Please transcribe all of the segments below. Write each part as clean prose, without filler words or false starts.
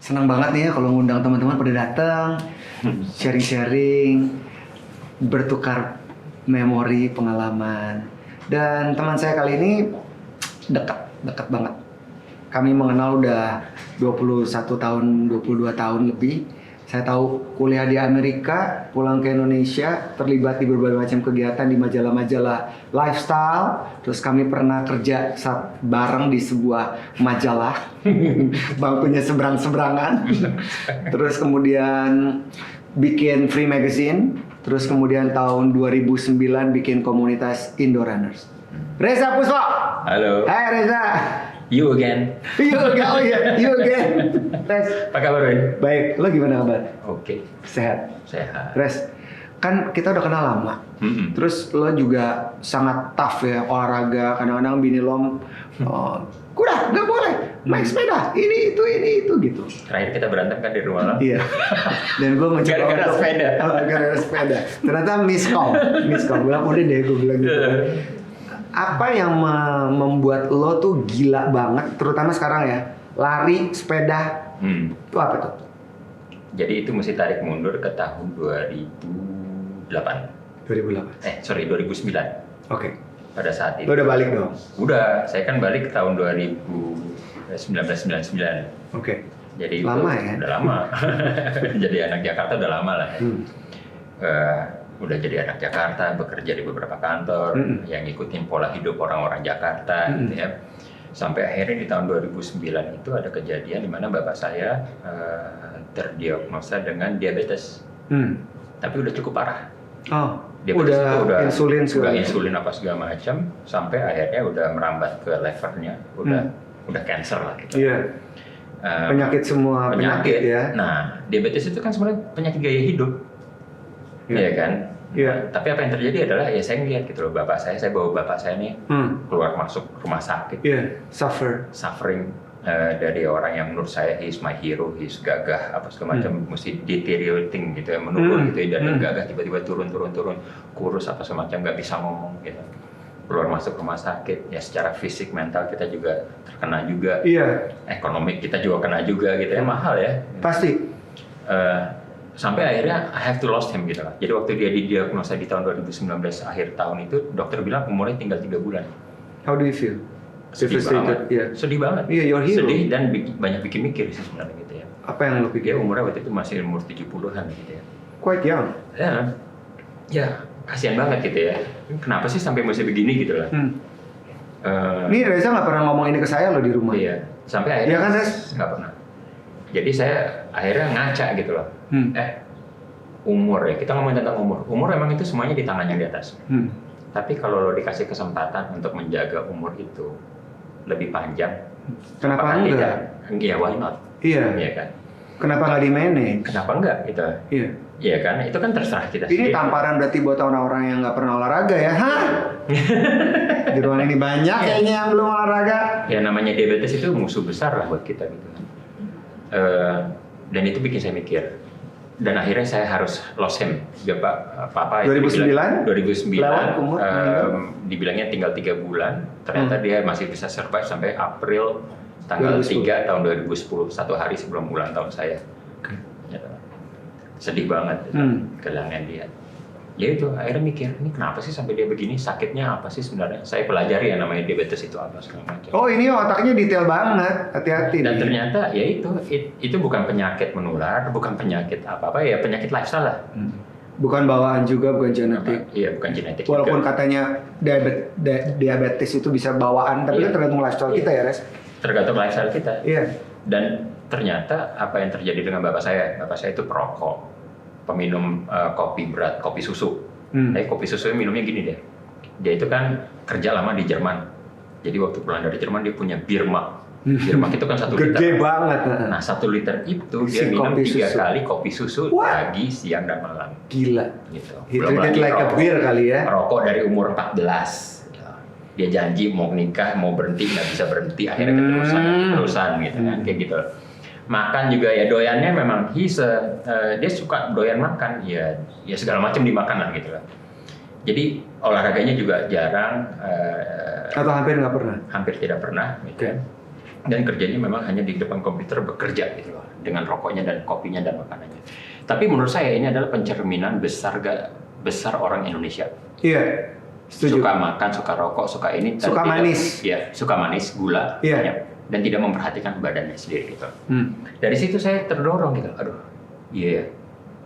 senang banget nih ya kalau ngundang teman-teman pada datang, sharing-sharing, bertukar memori, pengalaman. Dan teman saya kali ini dekat banget. Kami mengenal udah 21 tahun, 22 tahun lebih. Saya tahu kuliah di Amerika, pulang ke Indonesia, terlibat di berbagai macam kegiatan di majalah-majalah lifestyle. Terus kami pernah kerja bareng di sebuah majalah, bangkunya seberang-seberangan. Terus kemudian bikin free magazine. Terus kemudian tahun 2009 bikin komunitas Indo Runners. Reza Puspa. Halo. Hai Reza. You again. You again. Res. Apa kabar, Win? Baik, lo gimana kabar? Oke. Sehat. Sehat. Res, kan kita udah kenal lama. Terus lo juga sangat tough ya olahraga. Kadang-kadang bini lo, udah nggak boleh naik sepeda. Ini itu gitu. Terakhir kita berantem kan di rumah lo. Iya. Dan gue mencoba Gara-gara untuk- sepeda. Gara-gara sepeda. Ternyata miskom. Bilang udah deh, gue bilang gitu. Apa yang membuat lo tuh gila banget, terutama sekarang ya, lari, sepeda, itu apa tuh? Jadi itu mesti tarik mundur ke tahun 2008. 2008. 2009. Oke. Pada saat itu. Lo udah balik dong? Udah, saya kan balik ke tahun 1999. Oke. Jadi Lama itu ya? Udah lama. Jadi anak Jakarta udah lama lah. Udah jadi anak Jakarta, bekerja di beberapa kantor yang ngikutin pola hidup orang-orang Jakarta gitu ya. Sampai akhirnya di tahun 2009 itu ada kejadian di mana bapak saya terdiagnosa dengan diabetes. Tapi udah cukup parah. Oh, Diabetes itu udah insulin segala macam. insulin apa segala macam sampai akhirnya udah merambat ke levernya, udah cancer lah gitu. Iya. Penyakit semua penyakit ya. Nah, diabetes itu kan sebenarnya penyakit gaya hidup. Iya kan? Iya. Tapi apa yang terjadi adalah ya saya ngeliat gitu loh, saya bawa bapak saya nih keluar masuk rumah sakit. Iya, Suffering dari orang yang menurut saya he's my hero, he's gagah apa segala macam, mesti deteriorating gitu ya, menurun gitu ya, dan gagah tiba-tiba turun, kurus apa segala macam, nggak bisa ngomong gitu. Keluar masuk rumah sakit, ya secara fisik, mental kita juga terkena juga. Iya. Ekonomi kita juga kena juga gitu ya, mahal ya. Pasti. Sampai akhirnya I have to lost him gitu lah. Jadi waktu dia didiagnosa di tahun 2019 akhir tahun itu, dokter bilang umurnya tinggal 3 bulan. How do you feel? Sedih banget. Iya. Sedih banget. Iya, your hero. Sedih dan banyak bikin mikir sih sebenarnya gitu ya. Apa yang lo Dia pikir? umurnya waktu itu masih umur 70-an gitu ya. Quite young. Ya kasihan banget gitu ya. Kenapa sih sampai masih begini gitu lah. Ini Reza nggak pernah ngomong ini ke saya loh di rumah. Iya. Sampai akhirnya Iya kan, Res? nggak pernah. Jadi saya akhirnya ngaca gitu loh. Umur ya, kita ngomongin tentang umur. Umur emang itu semuanya di tangan yang di atas. Tapi kalau lo dikasih kesempatan untuk menjaga umur itu lebih panjang, Kenapa apakah enggak? tidak? Iya, why not? Iya. Iya kan? Kenapa nggak di manage? Kenapa enggak gitu? Iya. Iya kan? Itu kan terserah kita Ini sendiri. tamparan berarti buat orang-orang yang nggak pernah olahraga ya? Hah? Di ruangan ini banyak kayaknya yang belum olahraga. Ya namanya diabetes itu musuh besar lah buat kita gitu. Dan itu bikin saya mikir. Dan akhirnya saya harus lost him. Papa 2009? 2009 Lewat umur dibilangnya tinggal 3 bulan. Ternyata dia masih bisa survive sampai April tanggal 3 tahun 2010, 1 hari sebelum ulang tahun saya. Gitu. Sedih banget kehilangan dia. Ya itu, akhirnya mikir, ini kenapa sih sampai dia begini, sakitnya apa sih sebenarnya? Saya pelajari ya namanya diabetes itu apa segala macam. Oh ini otaknya detail banget, hati-hati Dan nih. ternyata ya itu bukan penyakit menular, bukan penyakit apa-apa, ya penyakit lifestyle lah. Bukan bawaan juga, bukan genetik. Iya, bukan genetik. Walaupun juga. katanya diabetes itu bisa bawaan, tapi kan tergantung lifestyle kita ya, Res. Tergantung lifestyle kita. Iya. Dan ternyata apa yang terjadi dengan bapak saya itu perokok, peminum kopi berat, kopi susu. Tapi kopi susu minumnya gini deh. Dia itu kan kerja lama di Jerman. Jadi waktu pulang dari Jerman dia punya beer mug. Beer mug itu kan 1 liter. Gede banget. Nah 1 liter itu dia Si minum kopi 3 susu. kali kopi susu pagi, siang, dan malam. Gila. Gitu. He treat it like a beer kali ya. Rokok dari umur 14. Dia janji mau nikah, mau berhenti, nggak bisa berhenti. Akhirnya keterusan gitu kan, kayak gitu. Makan juga ya doyannya memang dia suka doyan makan, ya segala macam dimakan lah gitu lah. Jadi olahraganya juga jarang, Atau hampir nggak pernah? hampir tidak pernah. Gitu. dan kerjanya memang hanya di depan komputer bekerja gitu loh, dengan rokoknya dan kopinya dan makanannya. Tapi menurut saya ini adalah pencerminan besar orang Indonesia. Iya. Setuju. Suka makan, suka rokok, suka ini, dan Suka tidak- manis. ya, suka manis, gula, Iya. banyak, dan tidak memperhatikan badannya sendiri gitu. Dari situ saya terdorong gitu, aduh, iya ya.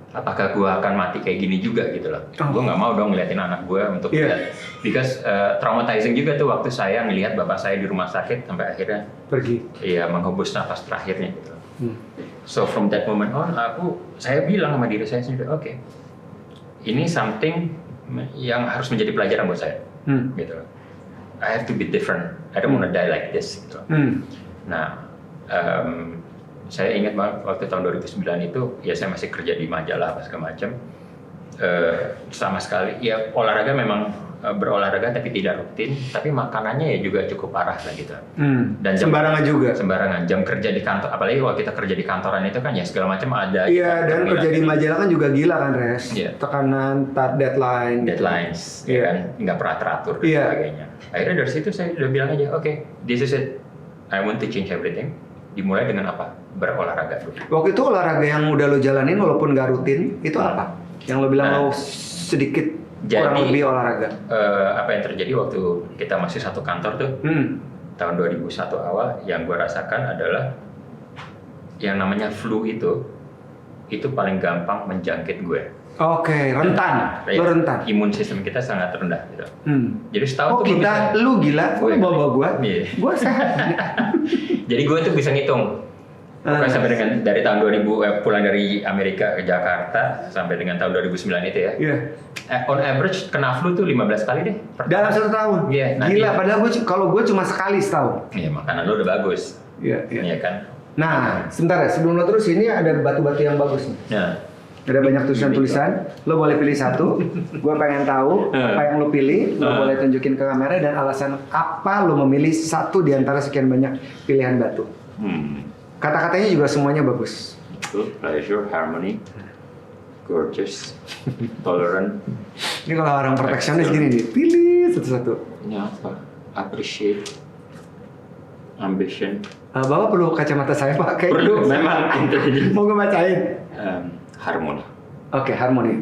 Apakah gue akan mati kayak gini juga gitu loh? Oh. Gue nggak mau dong ngeliatin anak gue untuk Iya. lihat, because traumatizing juga tuh waktu saya ngelihat bapak saya di rumah sakit sampai akhirnya, Pergi. ya menghembus nafas terakhirnya gitu. So from that moment on, saya bilang sama diri saya sendiri, oke, ini something yang harus menjadi pelajaran buat saya, gitu. I have to be different. I don't wanna die like this. Gitu. Nah, saya ingat banget waktu tahun 2009 itu, ya saya masih kerja di majalah apa segala macam. Sama sekali, ya olahraga memang berolahraga tapi tidak rutin, tapi makanannya ya juga cukup parah lah gitu. Dan Sembarangan juga. Sembarangan. Jam kerja di kantor, apalagi kalau kita kerja di kantoran itu kan ya segala macam ada. Iya, dan kerja di majalah kan juga gila kan, Res. Iya. Tekanan, deadline. Deadlines, Iya. ya kan, nggak pernah teratur dan Iya. sebagainya. Akhirnya dari situ saya udah bilang aja, oke, this is it. I want to change everything. Dimulai dengan apa? Berolahraga dulu. Waktu itu olahraga yang udah lo jalanin walaupun gak rutin, itu apa? Yang lo bilang lo sedikit kurang lebih olahraga. Apa yang terjadi waktu kita masih satu kantor tuh, tahun 2001 awal, yang gue rasakan adalah yang namanya flu itu paling gampang menjangkit gue. Oke, rentan. Lo rentan. Imun sistem kita sangat rendah gitu. Jadi Oh setahun tuh gue kita, bisa- lu gila, Gue lu bawa gua, Iya. gua sehat. Jadi gue tuh bisa ngitung. Pokoknya sampai dengan dari tahun 2000 pulang dari Amerika ke Jakarta sampai dengan tahun 2009 itu ya. Iya. On average kena flu tuh 15 kali deh. Dalam 1 tahun. Iya, nanti- Gila, padahal kalau gue cuma sekali setahun. Iya, makanan lo udah bagus. Iya, iya. Iya kan? Nah, sebentar ya, sebelum lo terus ini ada batu-batu yang bagus nih. Nah, Ada banyak tulisan-tulisan, lo boleh pilih satu. Gue pengen tahu apa yang lo pilih, lo boleh tunjukin ke kamera dan alasan apa lo memilih satu di antara sekian banyak pilihan batu. Kata-katanya juga semuanya bagus. Good, pleasure, harmony, gorgeous, tolerant. Ini kalau orang perfeksionis gini nih, pilih satu-satu. Ini apa? Appreciate, ambition. Bapak perlu kacamata saya pakai Perlu, memang. Mau gue bacain? Harmoni. Oke, harmoni.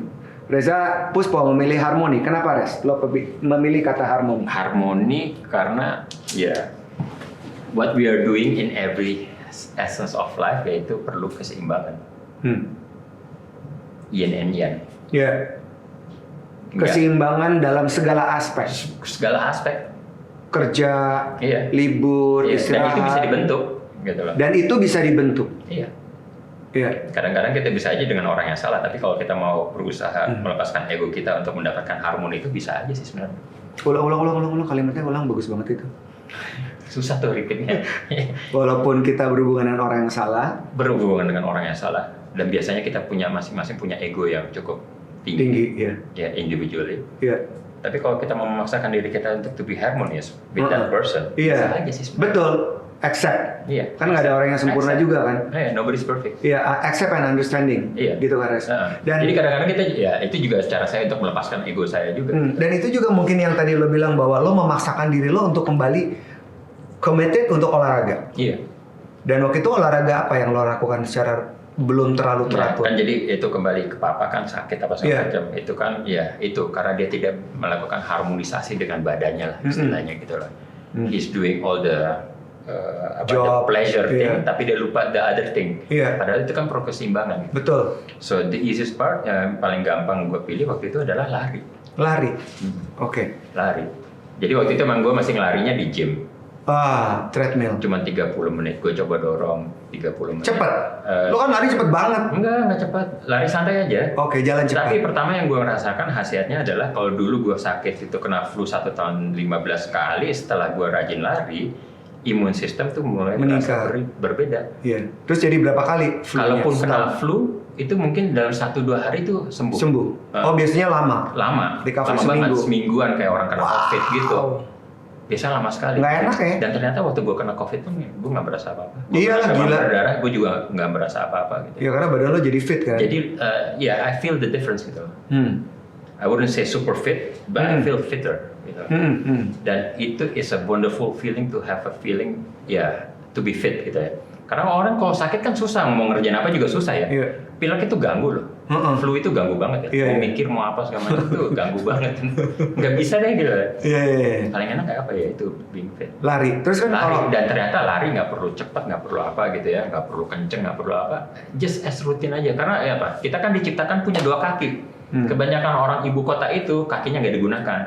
Reza Puspo memilih harmoni. Kenapa, Res? Lo memilih kata harmoni? Harmoni karena ya what we are doing in every essence of life yaitu perlu keseimbangan. Yin and yang. Ya. Keseimbangan dalam segala aspek. Segala aspek. Kerja, Iya. libur, Iya, dan istirahat. itu bisa dibentuk, gitu loh. Dan itu bisa dibentuk. Iya. Iya. Kadang-kadang kita bisa aja dengan orang yang salah, tapi kalau kita mau berusaha melepaskan ego kita untuk mendapatkan harmoni itu bisa aja sih sebenarnya. Ulang, kalimatnya ulang, bagus banget itu. Susah tuh repeatnya. Walaupun kita berhubungan dengan orang yang salah, Berhubungan dengan orang yang salah, dan biasanya kita punya masing-masing punya ego yang cukup tinggi, ya. ya individually. Iya. Tapi kalau kita mau memaksakan diri kita untuk to be harmonious with that person, Iya. bisa aja sih sebenarnya. Betul. Accept. Iya. Kan nggak ada orang yang sempurna Accept. juga kan. Nobody's perfect. Iya, accept and understanding. Iya. Gitu kan, Res. Dan Jadi kadang-kadang kita, ya itu juga cara saya untuk melepaskan ego saya juga. dan itu juga mungkin yang tadi lo bilang bahwa lo memaksakan diri lo untuk kembali committed untuk olahraga. Iya. Dan waktu itu olahraga apa yang lo lakukan secara belum terlalu Ya, teratur? kan jadi itu kembali ke papa kan sakit apa segala Iya. macam. Itu kan ya itu karena dia tidak melakukan harmonisasi dengan badannya lah istilahnya gitu loh. He's doing all the the Job, pleasure thing, iya. tapi dia lupa the other thing. Iya. Padahal itu kan pro keseimbangan. Betul. So the easiest part yang paling gampang gue pilih waktu itu adalah lari. Lari. Oke. Lari. Jadi waktu itu emang gue masih ngelarinya di gym. Treadmill. Cuma 30 menit. Gue coba dorong 30 menit. Cepet. Lo kan lari cepet banget. Enggak cepat. Lari santai aja. Oke, jalan cepat. Tapi pertama yang gue rasakan hasilnya adalah kalau dulu gue sakit itu kena flu 1 tahun 15 kali, setelah gue rajin lari, imun sistem tuh mulai Meningkat. terasa berbeda. Iya. Terus jadi berapa kali? flu-nya? Kalaupun kena Setahun. flu, itu mungkin dalam 1-2 hari tuh sembuh. Sembuh. Oh, biasanya lama. Lama. Recovery Lama banget, seminggu. semingguan kayak orang kena COVID gitu. Biasanya lama sekali. Nggak enak ya? Dan ternyata waktu gue kena COVID pun gue nggak berasa apa-apa. Iyalah, gila. Berdarah, gue juga nggak berasa apa-apa gitu. Ya karena badan lo jadi fit kan. Jadi ya I feel the difference gitu. I wouldn't say super fit, but I feel fitter. Gitu. Dan itu is a wonderful feeling to have a feeling, ya to be fit gitu ya. Karena orang kalau sakit kan susah, mau ngerjain apa juga susah ya. Iya. Pilek itu ganggu loh. Flu itu ganggu banget ya. Iya, Mau iya. mikir mau apa segala macam itu ganggu banget. Nggak bisa deh gitu. Iya. Paling enak kayak apa ya itu being fit. Lari. Terus kan Lari, kalau dan ternyata lari nggak perlu cepat, nggak perlu apa gitu ya, nggak perlu kenceng, nggak perlu apa, just as rutin aja. Karena ya apa? Kita kan diciptakan punya 2 kaki. Kebanyakan orang ibu kota itu kakinya nggak digunakan.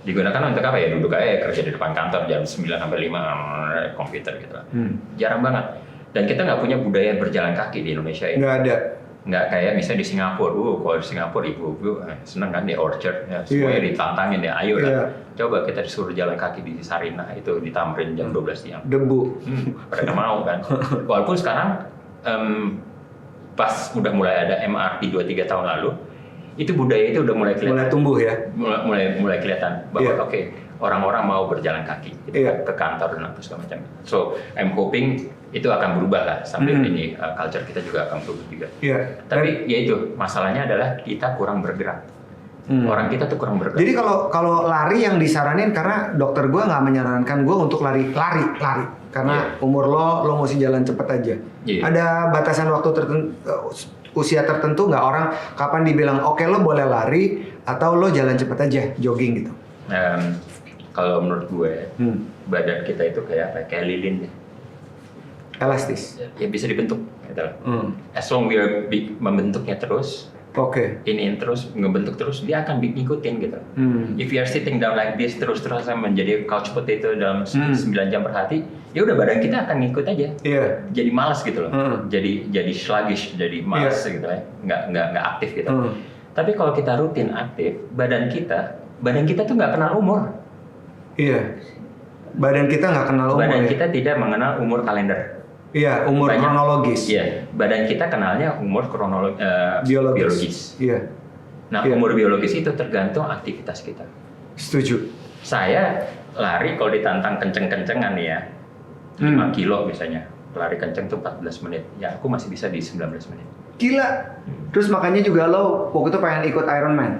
Digunakan untuk apa ya? Duduk aja kerja di depan kantor jam 9 sampai 5 komputer gitu. Jarang banget. Dan kita nggak punya budaya berjalan kaki di Indonesia ini. nggak ada. Nggak kayak misalnya di Singapura. Kalau di Singapura ibu-ibu seneng kan di orchard ya, semuanya ditantangin ya, ayo lah. Coba kita disuruh jalan kaki di Sarinah itu di Tamrin jam 12 siang. Debu. Mereka mau kan. Walaupun sekarang pas udah mulai ada MRT 2-3 tahun lalu, itu budaya itu udah mulai kelihatan. Mulai tumbuh ya. Mulai kelihatan bahwa oke, orang-orang mau berjalan kaki gitu, ke kantor dan apa segala macam. So I'm hoping itu akan berubah lah sampai ini culture kita juga akan berubah juga. Tapi ya itu masalahnya adalah kita kurang bergerak. Orang kita tuh kurang bergerak. Jadi kalau lari yang disaranin, karena dokter gue nggak menyarankan gue untuk lari karena umur lo mesti jalan cepet aja. Ada batasan waktu tertentu, usia tertentu nggak, orang kapan dibilang oke, lo boleh lari atau lo jalan cepet aja jogging gitu? Kalau menurut gue badan kita itu kayak apa? Kayak lilin deh. Elastis. Ya bisa dibentuk gitu lah. As long we are membentuknya terus. Iniin terus, ngebentuk terus, dia akan ngikutin gitu. If you are sitting down like this terus-terusan menjadi couch potato dalam 9 jam per hari, ya udah badan kita akan ngikut aja. Jadi malas gitu loh. Jadi sluggish, jadi malas gitu ya. Nggak aktif gitu. Tapi kalau kita rutin aktif, badan kita tuh nggak kenal umur. Badan kita nggak kenal umur. Badan kita tidak mengenal umur kalender. Umur kronologis. Badan kita kenalnya umur biologis. Nah, umur biologis itu tergantung aktivitas kita. Setuju. Saya lari kalau ditantang kenceng-kencengan ya, 5 kilo misalnya, lari kenceng tuh 14 menit. Ya, aku masih bisa di 19 menit. Gila. Terus makanya juga lo waktu itu pengen ikut Ironman.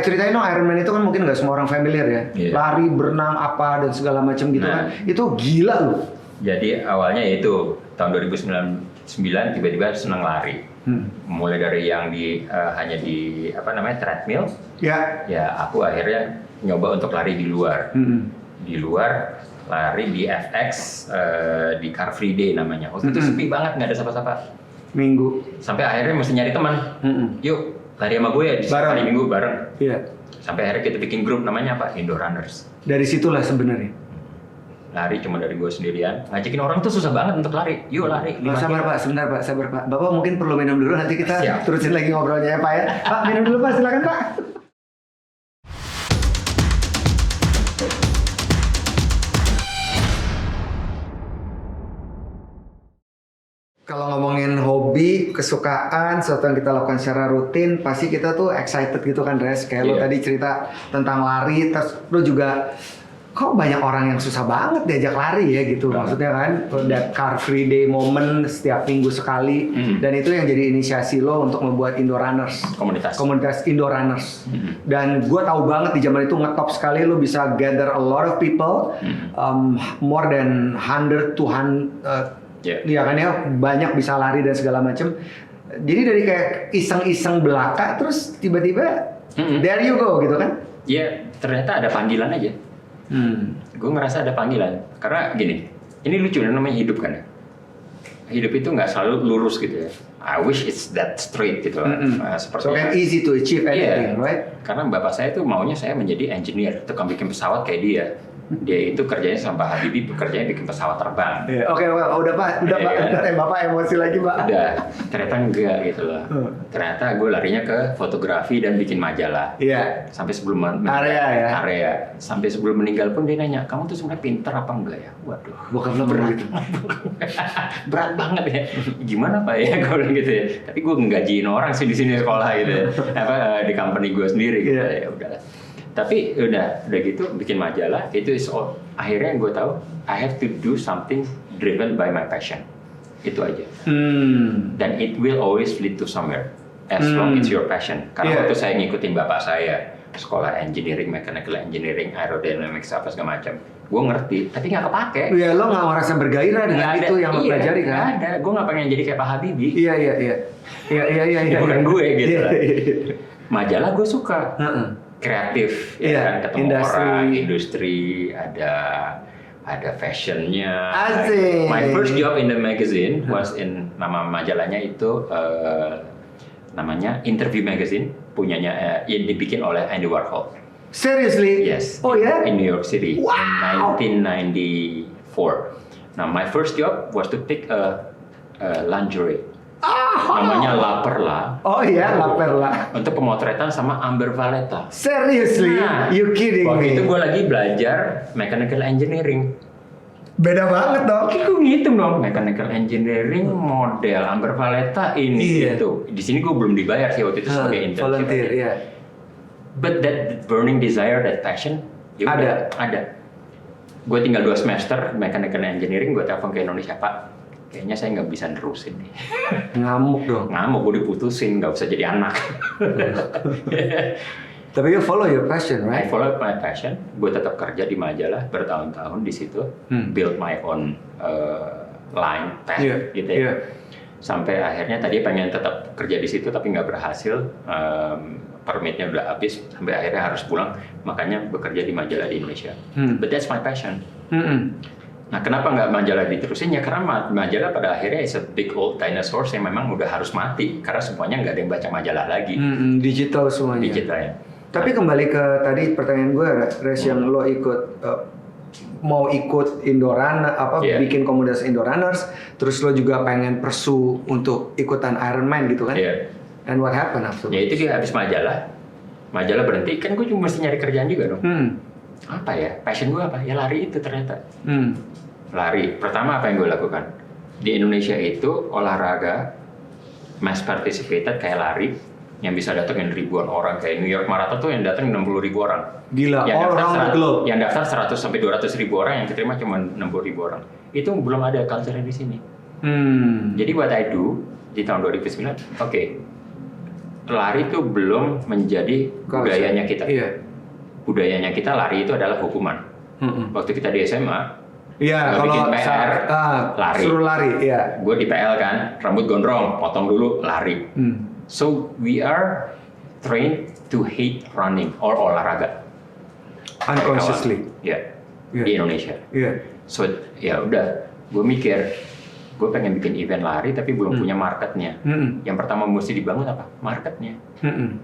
Ceritain dong, Ironman itu kan mungkin nggak semua orang familiar ya. Lari, berenang, apa dan segala macam gitu kan. Itu gila loh. Jadi awalnya itu tahun 2009 tiba-tiba senang lari. Mulai dari yang hanya di treadmill. Ya aku akhirnya nyoba untuk lari di luar. Di luar lari di FX di Car Free Day namanya. Waktu itu sepi banget, nggak ada siapa-siapa. Minggu. Sampai akhirnya mesti nyari teman. Yuk lari sama gue ya di hari Minggu bareng. Sampai akhirnya kita bikin grup namanya apa? Indo Runners. Dari situlah sebenarnya. Lari cuma dari gue sendirian, ngajakin orang tuh susah banget untuk lari. Yuk lari. Sabar Pak, sebentar Pak, sabar Pak. Bapak mungkin perlu minum dulu, nanti kita terusin lagi ngobrolnya ya Pak ya. Pak, minum dulu Pak, silakan Pak. Kalau ngomongin hobi, kesukaan, sesuatu yang kita lakukan secara rutin, pasti kita tuh excited gitu kan, Res. Kayak lo tadi cerita tentang lari, terus lo juga kok banyak orang yang susah banget diajak lari ya gitu. Maksudnya kan, that Car Free Day moment setiap minggu sekali. Dan itu yang jadi inisiasi lo untuk membuat Indo Runners. Komunitas Indo Runners. Dan gue tahu banget di zaman itu ngetop sekali, lo bisa gather a lot of people. More than 100 to 100. Ya kan ya, banyak bisa lari dan segala macam. Jadi dari kayak iseng-iseng belaka, terus tiba-tiba there you go gitu kan? Iya, ternyata ada panggilan aja. Gue ngerasa ada panggilan karena gini, ini lucu namanya hidup kan ya. Hidup itu nggak selalu lurus gitu ya. I wish it's that straight gitu lah. So can easy to achieve anything, right? Karena bapak saya tuh maunya saya menjadi engineer, tukang bikin pesawat kayak dia. Dia itu kerjanya sama Pak Habibie, kerjanya bikin pesawat terbang. Oke, udah Pak, Bapak emosi lagi Pak. Udah, ternyata enggak gitu loh. Ternyata gue larinya ke fotografi dan bikin majalah. Sampai sebelum area. Sampai sebelum meninggal pun dia nanya, kamu tuh sebenarnya pinter apa enggak ya? Waduh, bukan berat gitu. Berat banget ya. Gimana Pak ya kalau gitu ya? Tapi gue ngegajiin orang sih di sini sekolah gitu ya. Di company gue sendiri gitu ya. Udahlah. Tapi udah gitu bikin majalah itu akhirnya gue tahu I have to do something driven by my passion. Itu aja. Dan it will always lead to somewhere as long it's your passion. Karena waktu saya ngikutin bapak saya sekolah engineering, mechanical engineering, aerodynamics apa segala macam. gue ngerti, tapi nggak kepake. Ya lo nggak merasa bergairah dengan Nggak ada, itu yang lo pelajari kan? Nggak ada, gue nggak pengen jadi kayak Pak Habibie. Iya. Bukan gue gitu Iya, lah. iya. Majalah gue suka, Heeh. kreatif, Iya, ya kan, ketemu industri. orang, industri, ada fashionnya. Asik. My first job in the magazine was nama majalahnya itu namanya Interview Magazine, punyanya yang dibikin oleh Andy Warhol. Seriously? Yes. Oh ya? In New York City Wow. in 1994. Now my first job was to pick a lingerie. Namanya La Perla. Oh iya, La Perla. Untuk pemotretan sama Amber Valletta. Seriously? Nah, You kidding waktu me? itu gue lagi belajar mechanical engineering. Beda banget dong. Oke, gue ngitung dong mechanical engineering model Amber Valletta ini Iya. gitu. Di sini gue belum dibayar sih waktu itu sebagai internship. Volunteer, iya. But that burning desire, that passion, ya udah, ada. Gue tinggal 2 semester mechanical engineering, gue telepon ke Indonesia, Pak. Kayaknya saya nggak bisa nerusin nih. Ngamuk dong. Ngamuk, gue diputusin, nggak usah jadi anak. Tapi you follow your passion, I right? follow my passion. Gue tetap kerja di majalah bertahun-tahun di situ, build my own line path, Iya, gitu ya. iya. Sampai akhirnya tadi pengen tetap kerja di situ tapi nggak berhasil. Permitnya udah habis, sampai akhirnya harus pulang. Makanya bekerja di majalah di Indonesia. But that's my passion. Nah, kenapa nggak majalah diterusin? Ya karena majalah pada akhirnya is a big old dinosaur yang memang udah harus mati. Karena semuanya nggak ada yang baca majalah lagi. Digital semuanya. Digital ya. Tapi kembali ke tadi pertanyaan gue, Res, yang lo ikut mau ikut Indorunner, Iya. bikin komunitas Indorunners, terus lo juga pengen pursue untuk ikutan Ironman gitu kan? Iya. And what happened after? Ya itu dia habis majalah berhenti, kan gue cuma mesti nyari kerjaan juga dong. Apa ya, passion gue apa? Ya lari itu ternyata. Lari, pertama apa yang gue lakukan? Di Indonesia itu olahraga mass participated kayak lari, yang bisa datangin ribuan orang, kayak New York Marathon tuh yang datang 60.000 orang. Gila, Yang all daftar around the globe. Yang daftar 100 sampai 200.000 orang, yang keterima cuma 60.000 orang. Itu belum ada culture di sini. Jadi what I do di tahun 2009, oke, lari itu belum menjadi budayanya kita. Iya. Budayanya kita lari itu adalah hukuman. Waktu kita di SMA, Iya, bikin kalau PR, lari. suruh lari, iya. Gue di PL kan, rambut gondrong, potong dulu, lari. So we are trained to hate running or olahraga. Unconsciously. Ya, Iya. di Indonesia. Iya. So ya udah, gue mikir, gue pengen bikin event lari tapi belum punya marketnya. Yang pertama mesti dibangun apa? Marketnya,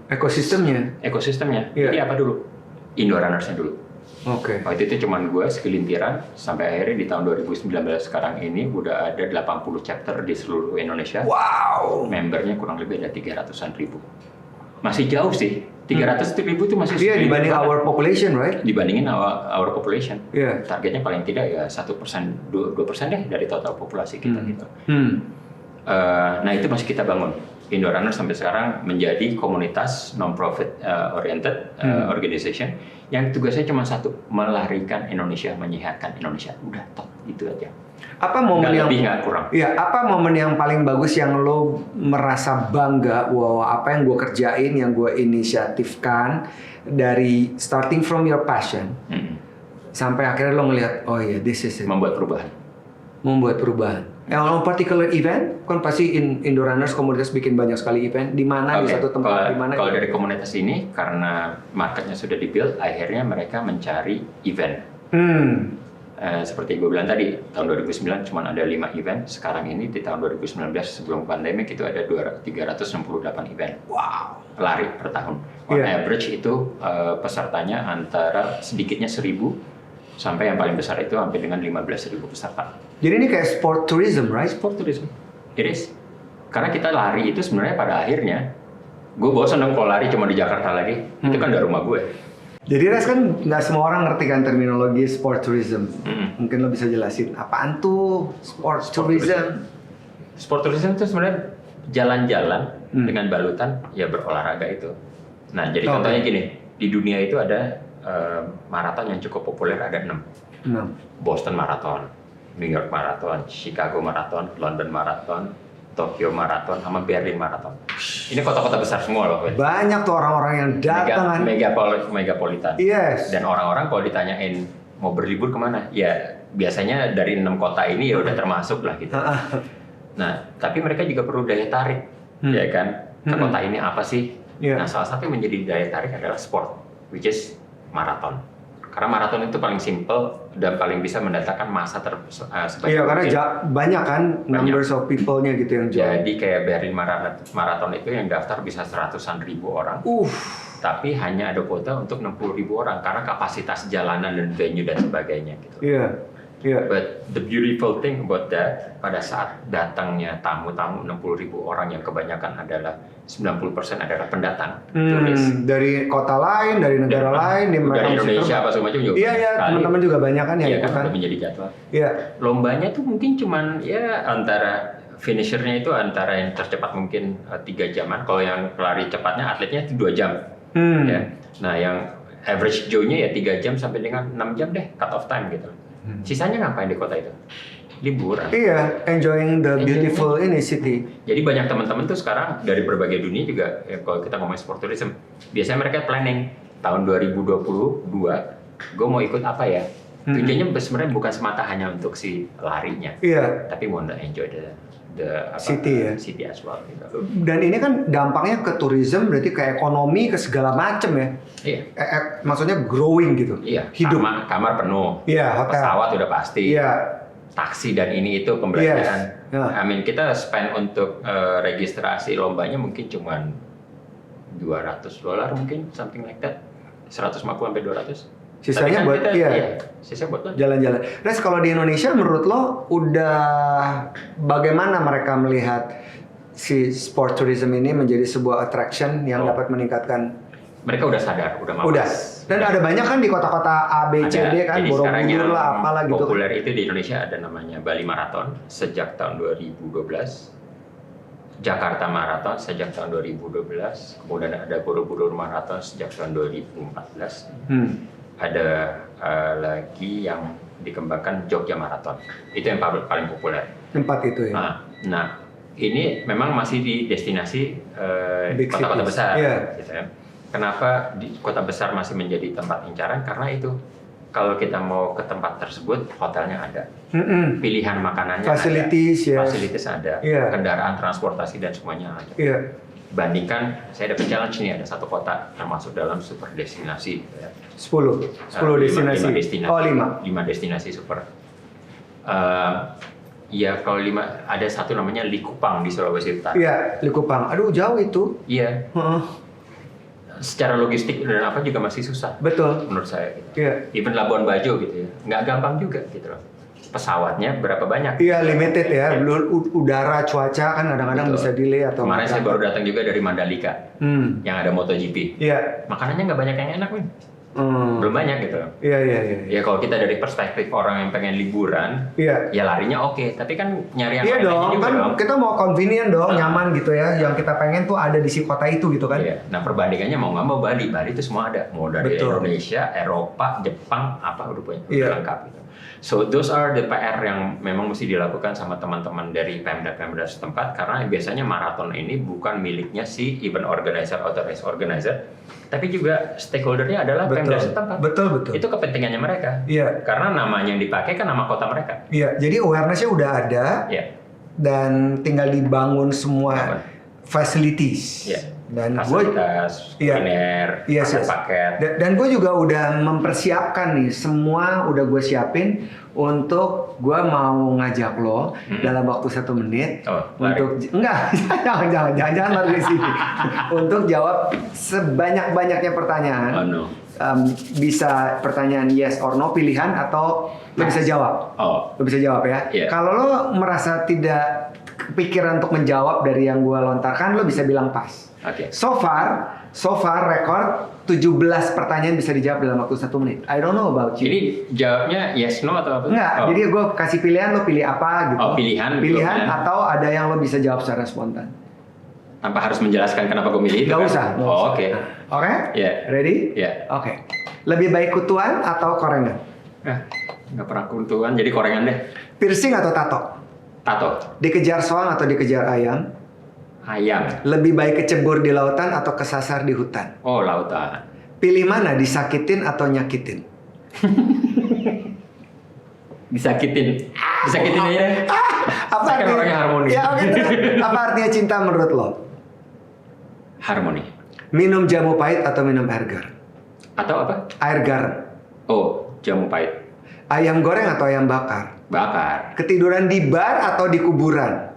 Ekosistemnya. ekosistemnya. Iya. Jadi apa dulu? Indorunnersnya dulu. Oke. Waktu itu cuman gue segelintiran, sampai akhirnya di tahun 2019 sekarang ini udah ada 80 chapter di seluruh Indonesia. Wow. Membernya kurang lebih ada 300-an ribu. Masih jauh sih, 300 ribu itu masih Iya, sedikit dibanding banget. our population, right? Dibandingin our population. Iya. Targetnya paling tidak ya 1%, 2% deh dari total populasi kita gitu. Nah itu masih kita bangun. Indorunner sampai sekarang menjadi komunitas non-profit oriented organization yang tugasnya cuma satu, melarikan Indonesia, menyehatkan Indonesia. Udah, top, itu aja. Apa momen Nggak yang lebih, nggak kurang. Iya, apa momen yang paling bagus yang lo merasa bangga, wow, apa yang gue kerjain, yang gue inisiatifkan dari starting from your passion sampai akhirnya lo ngelihat, oh iya, this is it. Membuat perubahan. Membuat perubahan. On particular event, kan pasti Indorunners komunitas bikin banyak sekali event. Di mana, di Oke, satu tempat, di mana? Kalau dari komunitas ini, karena marketnya sudah di-build, akhirnya mereka mencari event. Seperti gue bilang tadi, tahun 2009 cuma ada 5 event. Sekarang ini di tahun 2019 sebelum pandemik itu ada 368 event. Wow. Lari per tahun. On average itu pesertanya antara sedikitnya 1.000 sampai yang paling besar itu hampir dengan 15.000 peserta. Jadi ini kayak sport tourism, right? Sport tourism. It is. Karena kita lari itu sebenarnya pada akhirnya, gue bosan dong kalau lari cuma di Jakarta lagi. Itu kan dari rumah gue. Jadi Res, kan nggak semua orang ngerti kan terminologi sport tourism. Mungkin lo bisa jelasin apaan tuh sport tourism? Sport tourism itu sebenarnya jalan-jalan dengan balutan ya berolahraga itu. Nah jadi contohnya gini, di dunia itu ada maraton yang cukup populer, ada 6. Boston Marathon, New York Marathon, Chicago Marathon, London Marathon, Tokyo Marathon, sama Berlin Marathon. Ini kota-kota besar semua loh. Banyak tuh orang-orang yang datang kan. Megapolitan. Yes. Dan orang-orang kalau ditanyain mau berlibur kemana? Ya biasanya dari 6 kota ini ya udah termasuk lah gitu. Nah, tapi mereka juga perlu daya tarik, ya kan? Ke kota ini apa sih? Nah, salah satu yang menjadi daya tarik adalah sport, which is maraton. Karena maraton itu paling simple dan paling bisa mendatangkan massa sebanyak Iya, karena banyak kan numbers Banyak. of people-nya gitu yang join. Jadi kayak Berlin Marathon itu yang daftar bisa 100-an ribu orang. Tapi hanya ada kuota untuk 60.000 orang karena kapasitas jalanan dan venue dan sebagainya gitu. Iya. Iya. But the beautiful thing about that, pada saat datangnya tamu-tamu 60.000 orang yang kebanyakan adalah 90% adalah pendatang turis. Dari kota lain, dari negara lain, dari Indonesia apa segala macam juga. Iya, iya, sekali. teman-teman juga banyak kan yang Iya ikutan. kan, udah menjadi jadwal. Iya. Lombanya tuh mungkin cuman ya antara finishernya itu antara yang tercepat mungkin 3 jaman. Kalau yang pelari cepatnya atletnya itu 2 jam. Ya. Nah, yang average Joe-nya ya 3 jam sampai dengan 6 jam deh cut off time gitu. Sisanya ngapain di kota itu? Liburan. Iya, enjoying the beautiful ini city. Jadi banyak teman-teman tuh sekarang dari berbagai dunia juga ya, kalau kita ngomongin sport tourism, biasanya mereka planning tahun 2022 gue mau ikut apa ya? Tujuannya sebenarnya bukan semata hanya untuk si larinya. Iya. Tapi mau enjoy the City ya. city as well gitu. Dan ini kan dampaknya ke tourism, berarti ke ekonomi, ke segala macem ya. Iya. Maksudnya growing gitu. Iya. Hidup. Kamar penuh. Iya, hotel. Pesawat udah pasti. Iya. Taksi dan ini itu pembelanjaan. Yes. Yeah. I mean kita spend untuk registrasi lombanya mungkin cuman $200 mungkin something like that. 150 sampai 200. Sisanya Tapi kan buat sisa buat jalan-jalan. Res, kalau di Indonesia menurut lo udah bagaimana mereka melihat si sport tourism ini menjadi sebuah attraction yang dapat meningkatkan? Mereka udah sadar, udah mau. Udah. Dan ada banyak kan di kota-kota A, B, C, D kan, Borobudur lah, apalah gitu. Populer itu di Indonesia ada namanya Bali Marathon sejak tahun 2012. Jakarta Marathon sejak tahun 2012. Kemudian ada Borobudur Marathon sejak tahun 2014. Ada lagi yang dikembangkan Jogja Marathon. Itu yang paling populer. Tempat itu ya. Nah, ini memang masih di destinasi kota-kota besar. Yeah. Gitu ya. Kenapa di kota besar masih menjadi tempat incaran? Karena itu kalau kita mau ke tempat tersebut, hotelnya ada, pilihan makanannya Facilities, ada, yes. Fasilitas ada, kendaraan transportasi dan semuanya ada. Iya. Bandingkan, saya dapat challenge nih, ada satu kota termasuk dalam super destinasi. 10 destinasi. 5 destinasi. Oh, 5. 5 destinasi super. Ya kalau 5, ada satu namanya Likupang di Sulawesi Utara. Iya, Likupang. Aduh, jauh itu. Iya. Secara logistik dan apa juga masih susah. Betul. Menurut saya. Gitu. Iya. Even Labuan Bajo gitu ya, nggak gampang juga gitu loh. Pesawatnya berapa banyak? Iya, limited ya. Udara, cuaca kan kadang-kadang Betul. bisa delay atau. Kemarin saya baru datang juga dari Mandalika, yang ada MotoGP. Iya. Makanannya nggak banyak yang enak, Win. Belum banyak gitu. Iya. Ya kalau kita dari perspektif orang yang pengen liburan, iya. Ya larinya oke. Tapi kan nyari yang Iya lain dong, juga kan dong. kita mau convenient dong, nyaman gitu ya. Yang kita pengen tuh ada di si kota itu gitu kan. Iya. Nah perbandingannya mau nggak mau Bali itu semua ada. Mau dari Betul. Indonesia, Eropa, Jepang, apa udah punya Iya. lengkap gitu. So those are the PR yang memang mesti dilakukan sama teman-teman dari Pemda setempat karena biasanya maraton ini bukan miliknya si event organizer atau race organizer, tapi juga stakeholdernya adalah Pemda setempat. Betul. Itu kepentingannya mereka. Iya. Karena namanya yang dipakai kan nama kota mereka. Iya, jadi awareness-nya udah ada. Iya. Dan tinggal dibangun semua facilities. Iya. Dan fasilitas, kuliner, paket. Dan gue juga udah mempersiapkan nih, semua udah gue siapin untuk gue mau ngajak lo dalam waktu 1 menit untuk enggak jangan lari di sini untuk jawab sebanyak-banyaknya pertanyaan. Oh, no. Bisa pertanyaan yes or no pilihan atau lo bisa jawab. Lo bisa jawab ya. Yeah. Kalau lo merasa tidak kepikiran untuk menjawab dari yang gue lontarkan, lo bisa bilang pas. Okay. So far record 17 pertanyaan bisa dijawab dalam waktu 1 menit. I don't know about you. Jadi jawabnya yes no atau apa? Enggak, jadi gue kasih pilihan, lo pilih apa gitu. Oh, pilihan atau ada yang lo bisa jawab secara spontan. Tanpa harus menjelaskan kenapa gue milih itu. Gak usah. Oh, oke. Oke? Yeah. Ready? Yeah. Oke. Lebih baik kutuan atau korengan? Nggak pernah kutuan, jadi korengan deh. Piercing atau tato? Tato. Dikejar soang atau dikejar ayam? Ayam. Lebih baik kecebur di lautan atau kesasar di hutan? Oh, lautan. Pilih mana, disakitin atau nyakitin? disakitin aja deh. Apa Saya kan artinya? orangnya harmoni. Ya oke. Apa artinya cinta menurut lo? Harmoni. Minum jamu pahit atau minum air garam? Atau apa? Air garam. Oh, jamu pahit. Ayam goreng atau ayam bakar? Bakar. Ketiduran di bar atau di kuburan?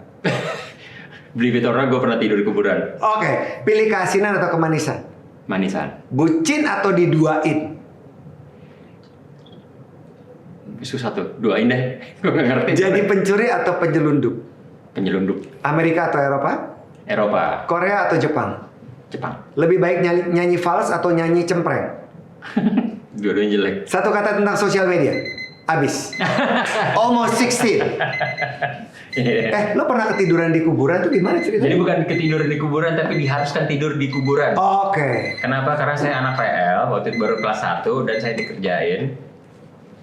Believe it or not, gue pernah tidur di kuburan. Oke, pilih keasinan atau kemanisan? Manisan. Bucin atau diduain? Susah tuh, doain deh. Gue gak ngerti. Jadi pencuri atau penyelundup? Penyelundup. Amerika atau Eropa? Eropa. Korea atau Jepang? Jepang. Lebih baik nyanyi fals atau nyanyi cempreng? Dua-duanya jelek. Satu kata tentang sosial media. Abis. Almost 16. Lo pernah ketiduran di kuburan tuh gimana ceritanya? Jadi bukan ketiduran di kuburan, tapi diharuskan tidur di kuburan. Oke. Kenapa? Karena saya anak PL, waktu itu baru kelas 1 dan saya dikerjain.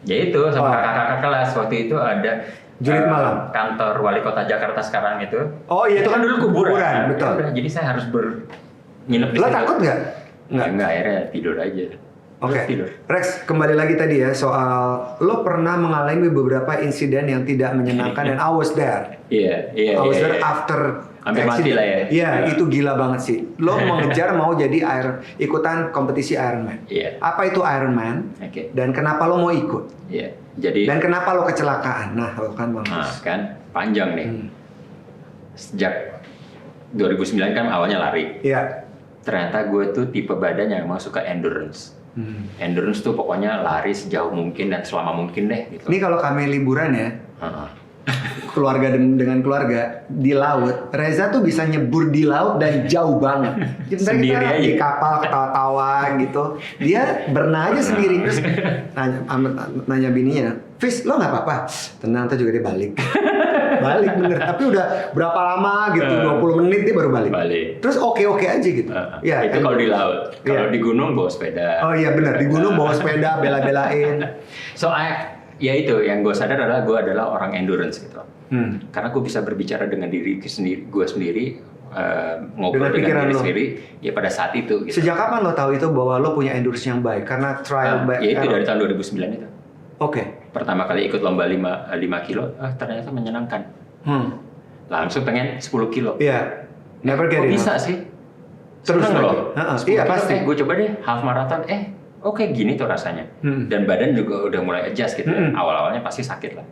Ya itu sama kakak-kakak kelas. Waktu itu ada Jurit malam. kantor wali kota Jakarta sekarang itu. Oh iya, itu kan dulu kuburan. betul. Ya udah, jadi saya harus nginep di Lo situ. takut nggak? Enggak, akhirnya tidur aja. Oke, Terus tidur. Rex, kembali lagi tadi ya soal lo pernah mengalami beberapa insiden yang tidak menyenangkan dan I was there. Iya. I was there after Hampir mati accident. lah ya. Iya, itu gila banget sih. Lo mengejar mau jadi ikutan kompetisi Ironman. Iya. Apa itu Ironman? Oke. Dan kenapa lo mau ikut? Iya. Jadi Dan kenapa lo kecelakaan? Nah, lo kan nah, bagus. kan panjang nih. Sejak 2009 kan awalnya lari. Iya. Ternyata gue tuh tipe badan yang emang suka endurance. Endurance tuh pokoknya lari sejauh mungkin dan selama mungkin deh gitu. Ini kalau kami liburan ya, Heeh. keluarga dengan keluarga di laut, Reza tuh bisa nyebur di laut dan jauh banget. Kita Sendiri aja. di kapal ketawa-tawa gitu, dia berenang aja sendiri. Terus nanya bininya, Fis, lo nggak apa-apa? Tenang, tuh juga dia balik. Balik bener, tapi udah berapa lama gitu, 20 menit dia baru balik. Terus oke aja gitu. Ya, itu kalau di laut. Kalau di gunung bawa sepeda. Oh iya bener, di gunung bawa sepeda, bela-belain. Ya itu yang gue sadar adalah orang endurance gitu. Karena gue bisa berbicara dengan diri gue sendiri, ngobrol dengan diri sendiri. Ya pada saat itu. Gitu. Sejak kapan lo tahu itu bahwa lo punya endurance yang baik? Karena trial by ya itu error. dari tahun 2009 itu. Oke. Pertama kali ikut lomba 5 kilo, ternyata menyenangkan. Langsung pengen 10 kilo. Iya. Never get Kok enough. bisa sih? Terus Seneng lagi. loh. 10 Iya kilo, pasti. gue coba deh half marathon. Oke gini tuh rasanya. Dan badan juga udah mulai adjust gitu. Awal-awalnya pasti sakit lah.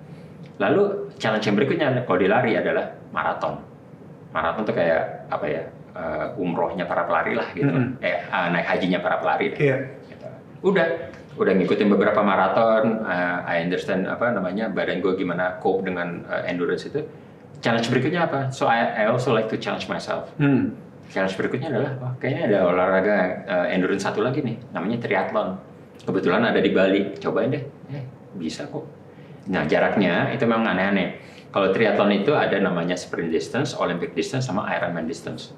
Lalu challenge yang berikutnya kalau di lari adalah maraton. Maraton tuh kayak apa ya? Umrohnya para pelari lah gitu. Naik hajinya para pelari. Iya. Gitu. Udah ngikutin beberapa maraton, I understand badan gue gimana cope dengan endurance itu. Challenge berikutnya apa? So I also like to challenge myself. Challenge berikutnya adalah kayaknya ada olahraga endurance satu lagi nih, namanya triathlon. Kebetulan ada di Bali, cobain deh. Bisa kok. Nah jaraknya itu memang aneh-aneh. Kalau triathlon itu ada namanya sprint distance, Olympic distance, sama Ironman distance.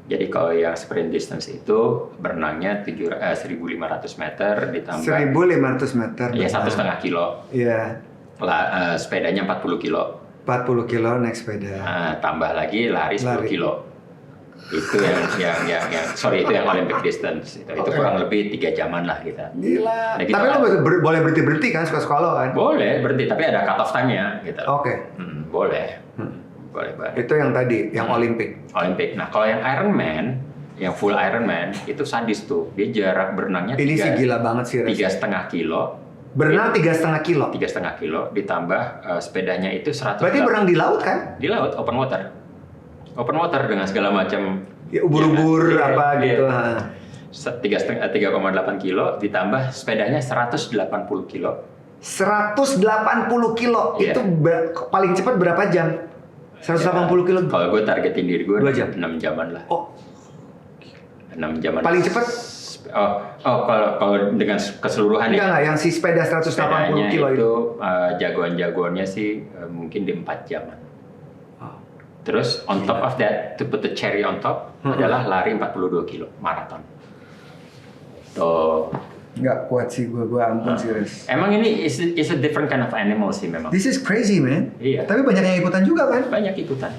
Jadi kalau yang sprint distance itu berenangnya 1.500 meter ditambah 1.500 meter. ya 1,5 kilo. Iya. Sepedanya 40 kilo. 40 kilo naik sepeda. Tambah lagi lari 10 kilo. Itu itu yang Olympic distance. Itu kurang lebih 3 jaman lah kita. Gila. Nah, kita Tapi lo boleh berhenti kan suka-suka lo kan? Boleh berhenti, tapi ada cut off time-nya gitu. Oke. Boleh. Boleh banget. Itu yang tadi, yang Olimpik. Olimpik. Nah, kalau yang Ironman, yang full Ironman itu sadis tuh. Dia jarak berenangnya Ini sih gila banget sih. 3,5 kilo. Berenang 3,5 kilo. 3,5 kilo ditambah sepedanya itu 100. Berarti berenang di laut kan? Di laut, open water. Open water dengan segala macam Ya, ubur-ubur apa gitu. 3,8 kilo ditambah sepedanya 180 kilo. 180 kilo. Iya. Itu paling cepat berapa jam? 180 kilo. Kalau gue targetin diri gue 2 jam. 6 jaman lah. Oh, 6 jaman. paling cepat? Kalau dengan keseluruhan Enggak, yang si sepeda 180 sepedanya kilo itu. jagoan-jagoannya sih mungkin di 4 jaman. Terus on top of that, to put the cherry on top adalah lari 42 kilo maraton. Tuh. Nggak kuat sih gue ampun serius. Emang ini is a different kind of animal sih memang. This is crazy man. Iya. Tapi banyak yang ikutan juga kan? Banyak ikutan.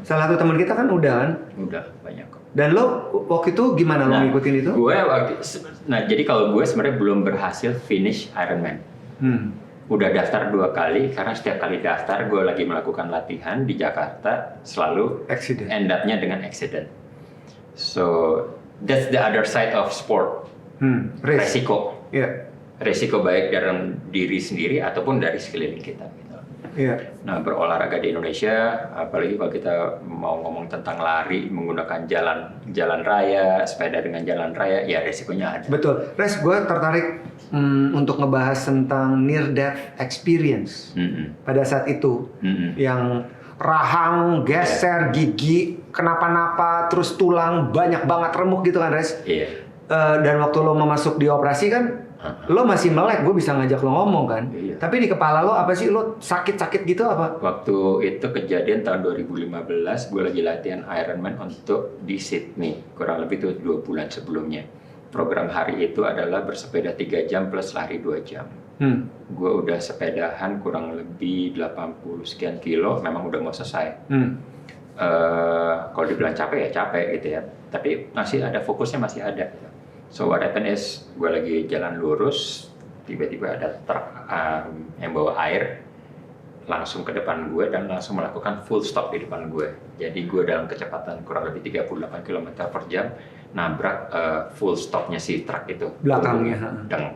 Salah satu teman kita kan udah kan. Udah banyak kok. Dan lo waktu itu gimana lo ngikutin itu? Jadi kalau gue sebenarnya belum berhasil finish Ironman. udah daftar 2 kali karena setiap kali daftar gue lagi melakukan latihan di Jakarta selalu Accident. end up-nya dengan accident. So that's the other side of sport. Resiko. Iya. Resiko baik dari diri sendiri ataupun dari sekeliling kita. Gitu. Iya. Nah, berolahraga di Indonesia, apalagi kalau kita mau ngomong tentang lari menggunakan jalan raya, sepeda dengan jalan raya, ya resikonya ada. Betul. Res, gue tertarik untuk ngebahas tentang near death experience pada saat itu, yang rahang, geser, gigi, kenapa-napa, terus tulang banyak banget remuk gitu kan, Res? Iya. Dan waktu lo mau masuk di operasi kan, lo masih melek, gue bisa ngajak lo ngomong kan. Iya. Tapi di kepala lo apa sih, lo sakit-sakit gitu apa? Waktu itu kejadian tahun 2015, gue lagi latihan Ironman untuk di Sydney, kurang lebih itu 2 bulan sebelumnya. Program hari itu adalah bersepeda 3 jam plus lari 2 jam. Gue udah sepedahan kurang lebih 80 sekian kilo, memang udah mau selesai. Kalau dibilang capek ya capek gitu ya, tapi masih ada fokusnya, masih ada. So what happened is, gue lagi jalan lurus, tiba-tiba ada truk yang bawa air langsung ke depan gue dan langsung melakukan full stop di depan gue. Jadi gue dalam kecepatan kurang lebih 38 km per jam nabrak full stopnya si truk itu. Belakangnya. Dan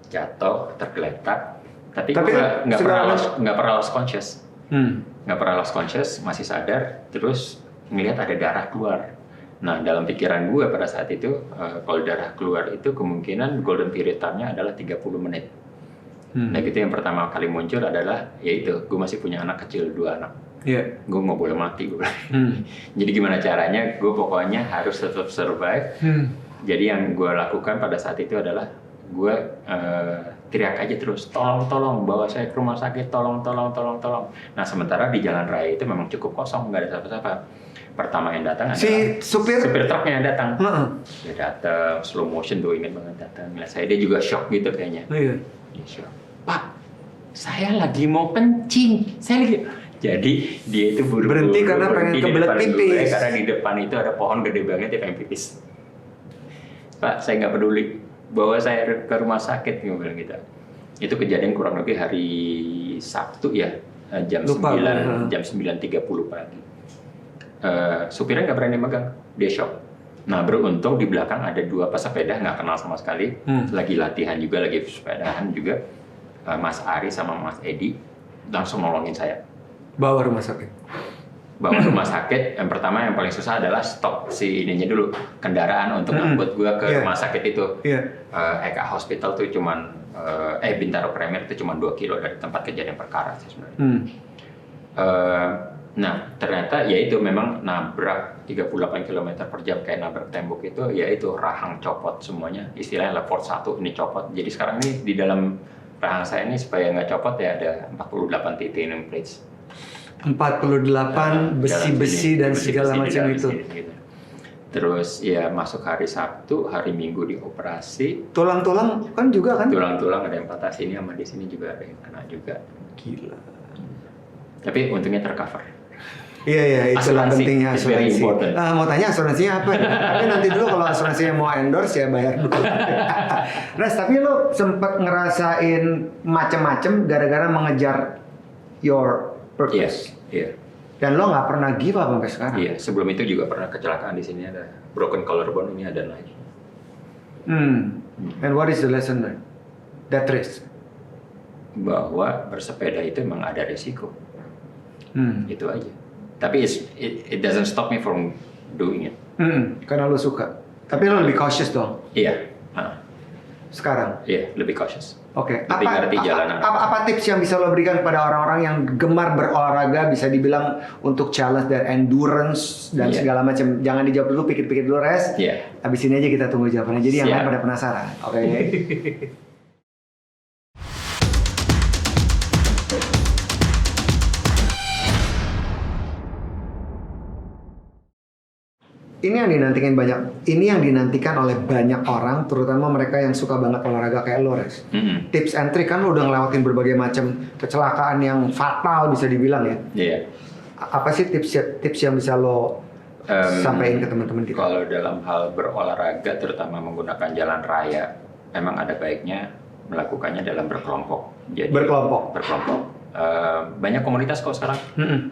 jatuh, tergeletak. Tapi Tapi gue kan nggak pernah lost conscious. Nggak pernah lost conscious, masih sadar, terus ngelihat ada darah keluar. Nah, dalam pikiran gue pada saat itu, kalau darah keluar itu kemungkinan golden period time-nya adalah 30 menit. Nah, gitu yang pertama kali muncul adalah, yaitu gue masih punya anak kecil, 2 anak. Iya. Gue nggak boleh mati, gue bilang. Jadi gimana caranya? Gue pokoknya harus tetap survive. Jadi yang gue lakukan pada saat itu adalah, gue teriak aja terus, tolong, bawa saya ke rumah sakit, tolong. Nah, sementara di jalan raya itu memang cukup kosong, nggak ada siapa-siapa. Pertama yang datang adalah si supir truknya yang datang. Dia datang slow motion tuh, ingat banget datang. Lihat saya, dia juga shock gitu kayaknya. Iya. Dia shock. Pak, saya lagi mau kencing. Jadi dia itu buru-buru Berhenti karena pengen kebelet pipis. Karena di depan itu ada pohon gede banget, dia pengen pipis. Pak, saya nggak peduli, bawa saya ke rumah sakit, gue bilang gitu. Itu kejadian kurang lebih hari Sabtu ya, jam 9:30 pagi. Supirnya nggak berani megang, dia shock. Nah, beruntung di belakang ada 2 pesepeda nggak kenal sama sekali, lagi latihan juga, lagi sepedahan juga. Mas Ari sama Mas Edi langsung nolongin saya. Bawa rumah sakit. Rumah sakit, yang pertama yang paling susah adalah stop si ininya dulu, kendaraan untuk ngangkut gua ke rumah sakit itu. Eka Hospital tuh cuman, Bintaro Premier itu cuma 2 kilo dari tempat kejadian perkara sih sebenarnya. Nah, ternyata ya itu memang nabrak 38 km per jam kayak nabrak tembok itu, ya itu rahang copot semuanya. Istilahnya level 1 ini copot. Jadi sekarang ini di dalam rahang saya ini supaya nggak copot ya ada 48 titanium plates. 48 besi-besi dan segala macam itu. Gitu. Terus ya masuk hari Sabtu, hari Minggu dioperasi. Tulang-tulang kan juga kan? Tulang-tulang ada yang patah sini sama di sini juga ada yang kena juga. Gila. Tapi untungnya tercover. Iya, itulah pentingnya asuransi. Mau tanya asuransinya apa? Tapi nanti dulu kalau asuransinya mau endorse ya bayar dulu. Res, tapi lo sempet ngerasain macem-macem gara-gara mengejar your purpose. Iya. Dan lo nggak pernah give up sampai sekarang. Iya, sebelum itu juga pernah kecelakaan di sini, ada broken collarbone, ini ada lagi. And what is the lesson learned? That risk. Bahwa bersepeda itu memang ada resiko. Itu aja. Tapi it doesn't stop me from doing it. Karena lo suka. Tapi lo lebih cautious dong. Iya. Sekarang. Iya, lebih cautious. Oke. Lebih ngerti jalanan. Apa tips yang bisa lo berikan kepada orang-orang yang gemar berolahraga, bisa dibilang untuk challenge dan endurance dan segala macam? Jangan dijawab dulu, pikir-pikir dulu, Res. Habis ini aja kita tunggu jawabannya. Jadi yang lain pada penasaran. Oke. Ini yang dinantikan oleh banyak orang, terutama mereka yang suka banget olahraga kayak lo, Res. Tips and trick kan lo udah ngelewatin berbagai macam kecelakaan yang fatal bisa dibilang ya. Iya. Apa sih tips yang bisa lo sampaikan ke teman-teman kita? Kalau dalam hal berolahraga, terutama menggunakan jalan raya, memang ada baiknya melakukannya dalam berkelompok. Jadi Berkelompok. Banyak komunitas kok sekarang.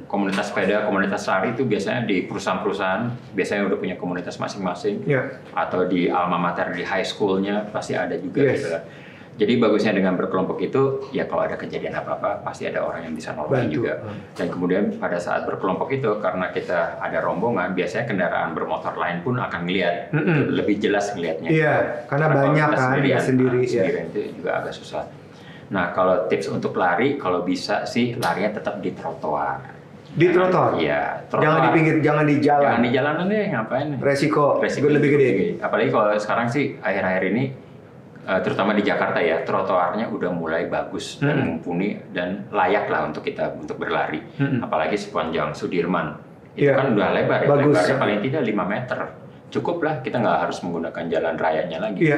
Komunitas sepeda, komunitas lari itu biasanya di perusahaan-perusahaan, biasanya udah punya komunitas masing-masing. Atau di alma mater, di high school-nya pasti ada juga gitu lah. Jadi bagusnya dengan berkelompok itu, ya kalau ada kejadian apa-apa, pasti ada orang yang bisa nolongin juga. Dan kemudian pada saat berkelompok itu, karena kita ada rombongan, biasanya kendaraan bermotor lain pun akan ngelihat, lebih jelas ngelihatnya. Iya, karena banyak kan, sendiri itu juga agak susah. Nah, kalau tips untuk lari, kalau bisa sih larinya tetap di trotoar. Di trotoar? Iya. Jangan di pinggir, jangan di jalan. Jangan di jalanan deh, ngapain? Resiko lebih gede. Apalagi kalau sekarang sih akhir-akhir ini, terutama di Jakarta ya, trotoarnya udah mulai bagus dan mumpuni dan layak lah untuk kita untuk berlari. Apalagi sepanjang Sudirman itu kan udah lebar ya, lebarnya paling tidak 5 meter. Cukup lah, kita nggak harus menggunakan jalan rayanya lagi.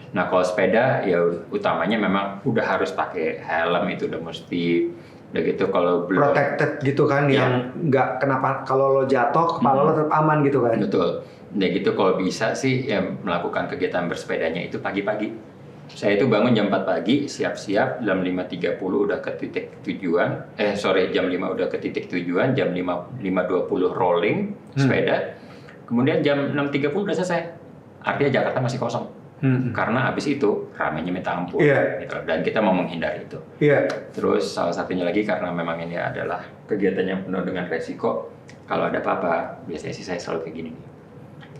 Nah kalau sepeda ya utamanya memang udah harus pakai helm, itu udah mesti. Udah gitu kalau belum protected gitu kan, yang nggak kenapa kalau lo jatuh kepala lo tetap aman gitu kan. Betul. Nah gitu kalau bisa sih ya melakukan kegiatan bersepedanya itu pagi-pagi. Saya itu bangun jam 4 pagi, siap-siap, jam 5.30 udah ke titik tujuan. Jam 5 udah ke titik tujuan, jam 5.20 rolling sepeda. Kemudian jam 6.30 udah selesai. Artinya Jakarta masih kosong. Karena abis itu ramainya minta ampun. Gitu. Dan kita mau menghindari itu. Terus salah satunya lagi karena memang ini adalah kegiatan yang penuh dengan resiko. Kalau ada apa-apa, biasanya sih saya selalu kayak gini.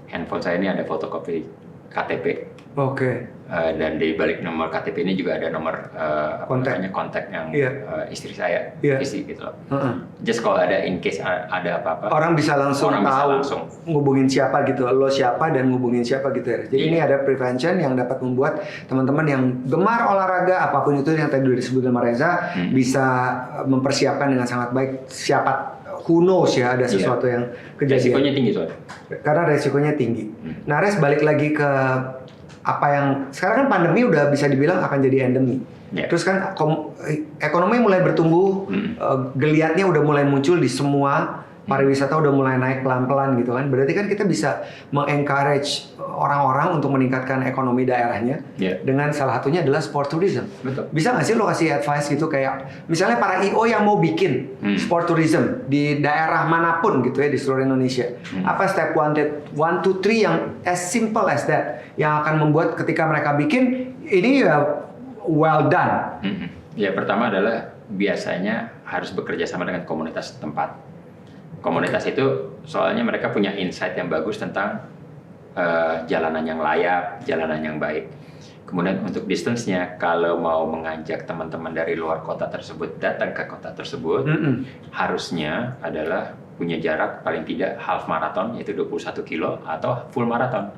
Handphone saya ini ada fotokopi KTP. Dan di balik nomor KTP ini juga ada nomor kontak yang istri saya, istri gitu loh. Just kalau ada in case ada apa-apa, orang bisa langsung tahu ngubungin siapa gitu, lo siapa dan ngubungin siapa gitu ya. Jadi ini ada prevention yang dapat membuat teman-teman yang gemar olahraga apapun itu yang tadi udah disebutkan sama Reza bisa mempersiapkan dengan sangat baik. Siapa who knows ya, ada sesuatu yang kejadian. Resikonya tinggi soalnya. Karena resikonya tinggi. Nah, Res, balik lagi ke apa yang sekarang kan pandemi udah bisa dibilang akan jadi endemi. Terus kan ekonomi mulai bertumbuh, geliatnya udah mulai muncul di semua, pariwisata udah mulai naik pelan-pelan gitu kan. Berarti kan kita bisa mengencourage orang-orang untuk meningkatkan ekonomi daerahnya dengan salah satunya adalah sport tourism. Bisa nggak sih lo kasih advice gitu kayak misalnya para IO yang mau bikin sport tourism di daerah manapun gitu ya di seluruh Indonesia. Apa step 1, 2, 3 yang as simple as that yang akan membuat ketika mereka bikin ini ya well done. Ya pertama adalah biasanya harus bekerja sama dengan komunitas tempat. Komunitas itu soalnya mereka punya insight yang bagus tentang jalanan yang layak, jalanan yang baik. Kemudian untuk distance-nya, kalau mau mengajak teman-teman dari luar kota tersebut datang ke kota tersebut, harusnya adalah punya jarak paling tidak half marathon, yaitu 21 kilo, atau full marathon.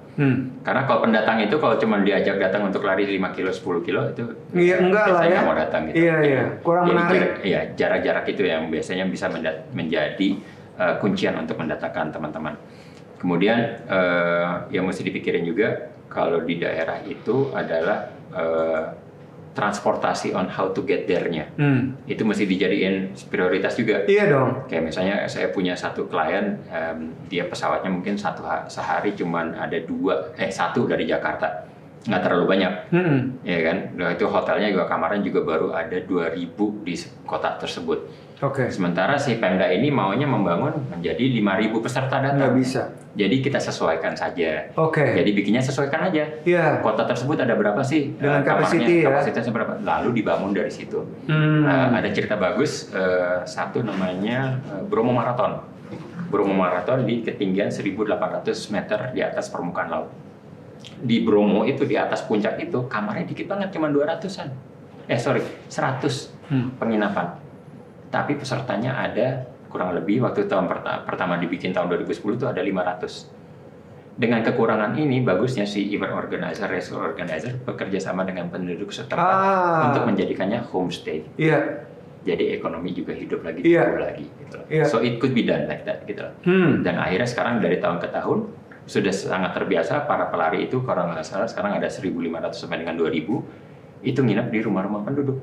Karena kalau pendatang itu kalau cuma diajak datang untuk lari 5 kilo, 10 kilo, itu enggak lah ya. Mau datang gitu. Kurang menarik. Jarak-jarak itu yang biasanya bisa menjadi kuncian untuk mendatangkan teman-teman. Kemudian yang mesti dipikirin juga kalau di daerah itu adalah transportasi on how to get there-nya. Itu mesti dijadiin prioritas juga. Iya dong. Kayak misalnya saya punya satu klien, dia pesawatnya mungkin sehari cuman ada 1 dari Jakarta. Nggak terlalu banyak, ya kan? Nah, itu hotelnya juga kamarnya juga baru ada 2.000 di kota tersebut. Sementara si Pemda ini maunya membangun menjadi 5.000 peserta datang. Nggak bisa. Jadi kita sesuaikan saja. Jadi bikinnya sesuaikan aja. Kota tersebut ada berapa sih? Dengan kapasitasnya berapa? Lalu dibangun dari situ. Ada cerita bagus, satu namanya Bromo Marathon. Bromo Marathon di ketinggian 1.800 meter di atas permukaan laut. Di Bromo itu di atas puncak itu kamarnya dikit banget, cuma 200-an. 100 penginapan. Tapi pesertanya ada kurang lebih waktu tahun pertama dibikin tahun 2010 itu ada 500. Dengan kekurangan ini bagusnya si event organizer, resort organizer bekerja sama dengan penduduk setempat untuk menjadikannya homestay. Jadi ekonomi juga hidup lagi, tumbuh lagi gitu. So it could be done like that gitu. Dan akhirnya sekarang dari tahun ke tahun sudah sangat terbiasa para pelari itu, kalau nggak salah sekarang ada 1.500 sampai dengan 2.000 itu nginep di rumah-rumah penduduk.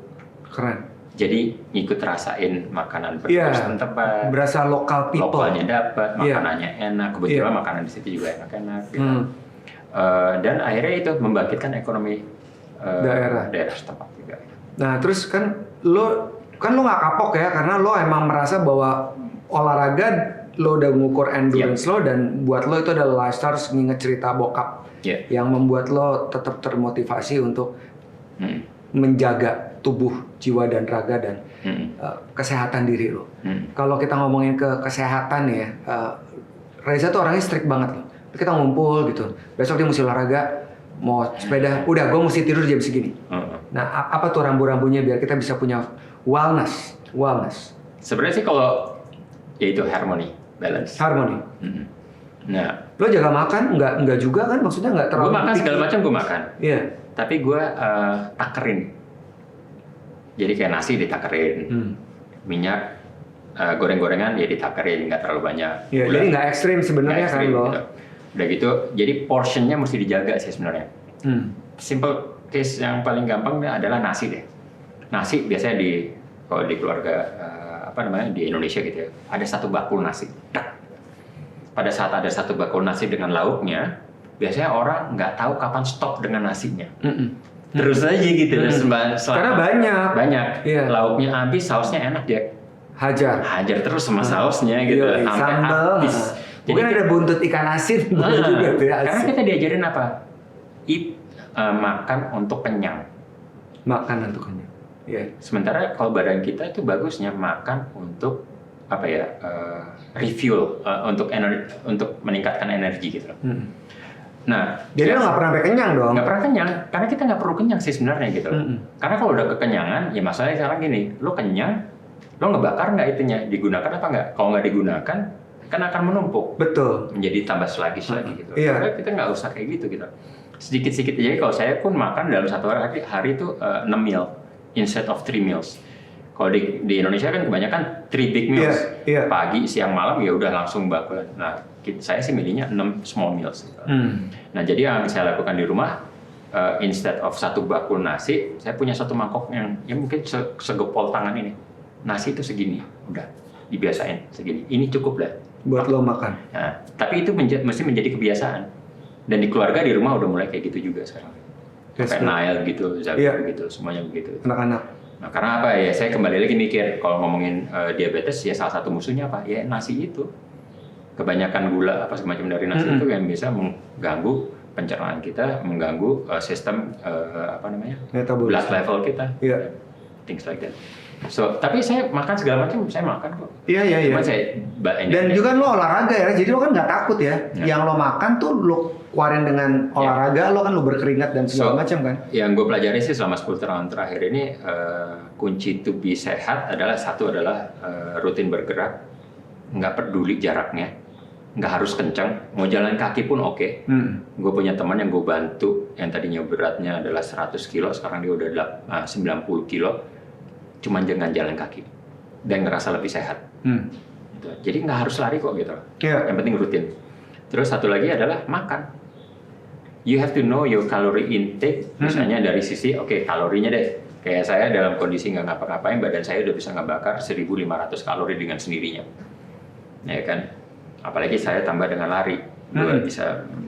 Keren. Jadi ikut rasain makanan berkesan tempat. Berasa lokal people. Lokalnya dapat, makanannya enak. Kebetulan makanan di situ juga enak-enak. Gitu. Dan akhirnya itu membangkitkan ekonomi daerah setempat juga. Nah terus kan lo nggak kapok ya karena lo emang merasa bahwa olahraga lo udah mengukur endurance lo dan buat lo itu adalah lifestyle, nginget cerita bokap yang membuat lo tetap termotivasi untuk menjaga tubuh, jiwa dan raga dan kesehatan diri lo. Kalau kita ngomongin ke kesehatan ya, Reza tuh orangnya strict banget loh. Kita ngumpul gitu, besok dia mesti olahraga, mau sepeda, udah gue mesti tidur jam segini. Nah apa tuh rambu-rambunya biar kita bisa punya wellness? Sebenarnya sih kalau ya itu balance. Harmony. Nah, lo jaga makan enggak juga kan, maksudnya enggak terlalu. Gue makan segala macam gue makan. Iya. Tapi gue takerin. Jadi kayak nasi ditakerin, minyak goreng-gorengan ya ditakerin, nggak terlalu banyak. Iya. Jadi nggak ekstrim sebenarnya kan lo. Gitu. Udah gitu, jadi portionnya mesti dijaga sih sebenarnya. Simple case yang paling gampang adalah nasi deh. Nasi biasanya kalau di keluarga di Indonesia gitu ya, ada satu bakul nasi. Pada saat ada satu bakul nasi dengan lauknya, biasanya orang nggak tahu kapan stop dengan nasinya. Terus aja gitu. Karena banyak. Iya. Lauknya habis, sausnya enak ya. Hajar terus sama sausnya gitu. Sampai habis. Mungkin ada buntut ikan asin juga tuh ya. Karena kita diajarin apa? Makan untuk kenyang. Makan untuk kenyang. Yeah. Sementara kalau badan kita itu bagusnya makan untuk refuel, untuk meningkatkan energi gitu. Nah, jadi lo nggak pernah sampai kenyang dong? Nggak pernah kenyang, karena kita nggak perlu kenyang sih sebenarnya gitu. Karena kalau udah kekenyangan, ya masalahnya sekarang gini, lo kenyang, lo ngebakar nggak itunya, digunakan apa nggak? Kalau nggak digunakan, kan akan menumpuk. Betul. Menjadi tambah sluggish lagi gitu. Iya. Karena kita nggak usah kayak gitu. Sedikit-sedikit aja. Kalau saya pun makan dalam satu hari itu 6 meal instead of 3 meals. Kalau di Indonesia kan kebanyakan 3 big meals. Pagi, siang, malam ya udah langsung bakulan. Nah, saya sih milihnya 6 small meals. Nah, jadi yang saya lakukan di rumah, instead of satu bakul nasi, saya punya satu mangkok yang mungkin segepol tangan ini. Nasi itu segini, udah dibiasain segini. Ini cukup lah. Buat lo makan. Nah, tapi itu mesti menjadi kebiasaan. Dan di keluarga di rumah udah mulai kayak gitu juga sekarang. Kayak Nail gitu, Zabi gitu, semuanya begitu. Anak-anak. Nah, karena apa ya? Saya kembali lagi mikir kalau ngomongin diabetes ya salah satu musuhnya apa? Ya nasi itu. Kebanyakan gula apa semacam dari nasi itu yang bisa mengganggu pencernaan kita, mengganggu sistem metabolisme, blood level kita. Things like that. So, tapi saya makan segala macam, saya makan kok. Iya. Dan juga lo olahraga ya, jadi lo kan nggak takut ya. Yang lo makan tuh lo keluarin dengan olahraga, lo kan lo berkeringat dan segala macam kan. Yang gue pelajari sih selama 10 tahun terakhir ini, kunci to be sehat adalah rutin bergerak, nggak peduli jaraknya, nggak harus kencang, mau jalan kaki pun oke. Gue punya teman yang gue bantu, yang tadinya beratnya adalah 100 kilo, sekarang dia udah 90 kilo. Cuman dengan jalan kaki dan ngerasa lebih sehat. Gitu. Jadi nggak harus lari kok gitu. Yang penting rutin. Terus satu lagi adalah makan. You have to know your calorie intake. Misalnya dari sisi kalorinya deh. Kayak saya dalam kondisi nggak ngapa-ngapain, badan saya udah bisa ngebakar 1.500 kalori dengan sendirinya. Ya kan. Apalagi saya tambah dengan lari.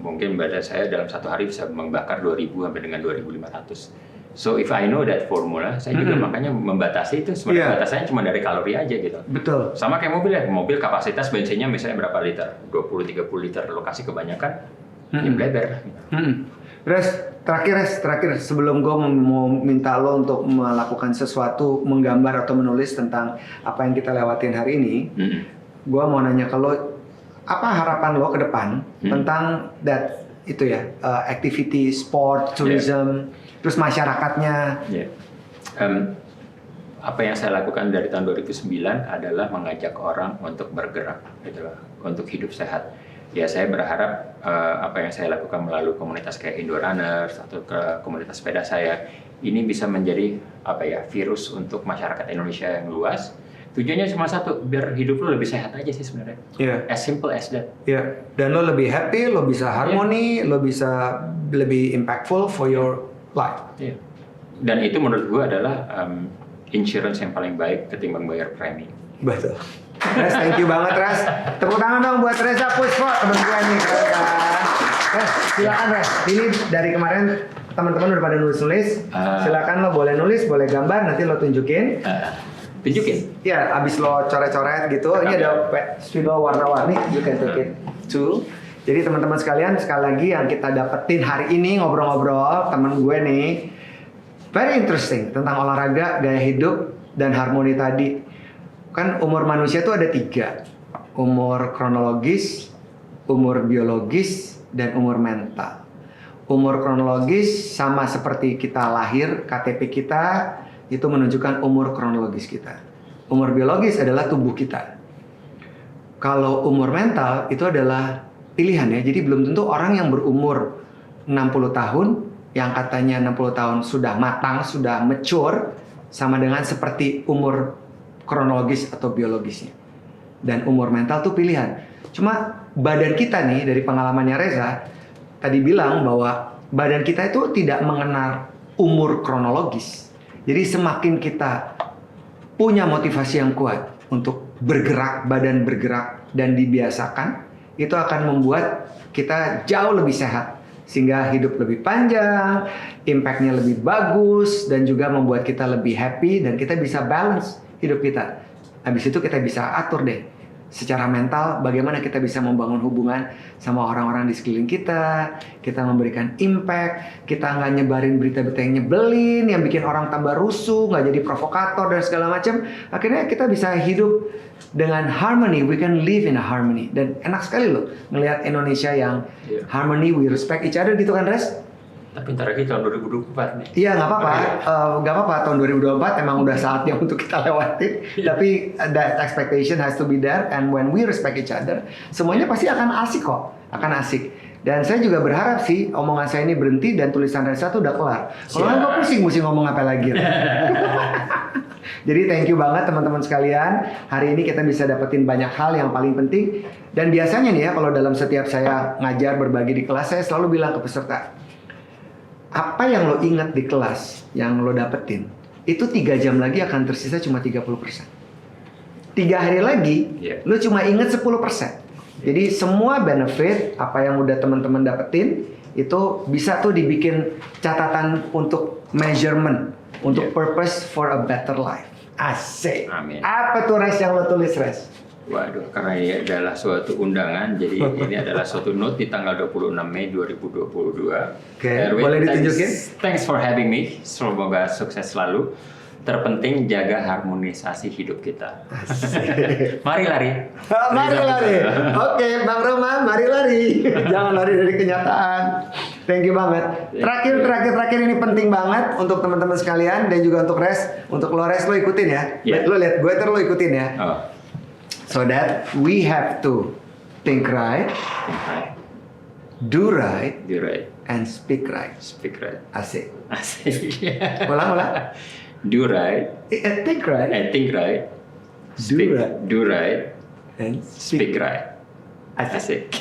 Mungkin badan saya dalam satu hari bisa membakar 2.000 sampai dengan 2.500. So if I know that formula, saya juga makanya membatasi itu. Sebenarnya batasannya cuma dari kalori aja gitu. Betul. Sama kayak mobil ya. Mobil kapasitas bensinnya misalnya berapa liter? 20-30 liter. Lokasi kebanyakan, ya bleber. Terakhir sebelum gue mau minta lo untuk melakukan sesuatu, menggambar atau menulis tentang apa yang kita lewatin hari ini, gue mau nanya ke lo, apa harapan lo ke depan tentang activity, sport, tourism, terus masyarakatnya. Apa yang saya lakukan dari tahun 2009 adalah mengajak orang untuk bergerak, gitu loh, untuk hidup sehat. Ya saya berharap apa yang saya lakukan melalui komunitas kayak Indo Runners atau ke komunitas sepeda saya ini bisa menjadi virus untuk masyarakat Indonesia yang luas. Tujuannya cuma satu, biar hidup lo lebih sehat aja sih sebenarnya. As simple as that. Dan lo lebih happy, lo bisa harmoni, lo bisa lebih impactful for your life. Dan itu menurut gue adalah insurance yang paling baik ketimbang bayar premi. Betul. Res, thank you banget Res. Tepuk tangan dong buat Reza Puspho, temen gue nih. Silakan Res. Ini dari kemarin teman-teman udah pada nulis-nulis. Silakan lo boleh nulis, boleh gambar, nanti lo tunjukin. Tunjukin. Ya, abis lo coret-coret gitu. Ini ada spidol warna-warni, you can take it too. Jadi teman-teman sekalian, sekali lagi yang kita dapetin hari ini ngobrol-ngobrol teman gue nih, very interesting tentang olahraga, gaya hidup, dan harmoni tadi. Kan umur manusia tuh ada 3, umur kronologis, umur biologis, dan umur mental. Umur kronologis sama seperti kita lahir, KTP kita itu menunjukkan umur kronologis kita. Umur biologis adalah tubuh kita. Kalau umur mental itu adalah pilihan ya. Jadi belum tentu orang yang berumur 60 tahun yang katanya 60 tahun sudah matang, sudah mature sama dengan seperti umur kronologis atau biologisnya. Dan umur mental tuh pilihan. Cuma badan kita nih dari pengalamannya Reza tadi bilang bahwa badan kita itu tidak mengenal umur kronologis. Jadi semakin kita punya motivasi yang kuat untuk bergerak, badan bergerak dan dibiasakan, itu akan membuat kita jauh lebih sehat. Sehingga hidup lebih panjang, impact-nya lebih bagus, dan juga membuat kita lebih happy dan kita bisa balance hidup kita. Habis itu kita bisa atur deh secara mental bagaimana kita bisa membangun hubungan sama orang-orang di sekeliling kita memberikan impact, kita nggak nyebarin berita-berita yang nyebelin, yang bikin orang tambah rusuh, nggak jadi provokator dan segala macam. Akhirnya kita bisa hidup dengan harmony, we can live in a harmony. Dan enak sekali loh ngelihat Indonesia yang harmony, we respect each other gitu kan, Res? Tapi ntar lagi tahun 2024 nih. Iya nggak apa-apa, nggak apa-apa. Tahun 2024 emang udah saatnya untuk kita lewatin. Tapi that expectation has to be there, and when we respect each other, semuanya pasti akan asik kok, akan asik. Dan saya juga berharap sih omongan saya ini berhenti dan tulisan Reza tuh udah kelar. Kalau nggak gue pusing mesti ngomong apa lagi. Jadi thank you banget teman-teman sekalian. Hari ini kita bisa dapetin banyak hal yang paling penting. Dan biasanya nih ya kalau dalam setiap saya ngajar berbagi di kelas, saya selalu bilang ke peserta, apa yang lo ingat di kelas, yang lo dapetin, itu 3 jam lagi akan tersisa cuma 30%. 3 hari lagi, lo cuma ingat 10%. Jadi semua benefit, apa yang udah teman-teman dapetin, itu bisa tuh dibikin catatan untuk measurement, untuk purpose for a better life. Asik. Amin. Apa tuh Res yang lo tulis, Res? Waduh, karena ini adalah suatu undangan, jadi ini adalah suatu note di tanggal 26 Mei 2022. Oke, boleh ditunjukin? Thanks for having me. Semoga sukses selalu. Terpenting jaga harmonisasi hidup kita. Mari lari. Mari lari. Oke, Bang Roma, mari lari. Jangan lari dari kenyataan. Thank you banget. Terakhir ini penting banget untuk teman-teman sekalian dan juga untuk Res. Untuk lo Res, lo ikutin ya. Lo lihat gue terus lo ikutin ya. So that we have to think right, do right, and speak right. Asik. Ulang. Do right, think right, do right, and speak right. Asik.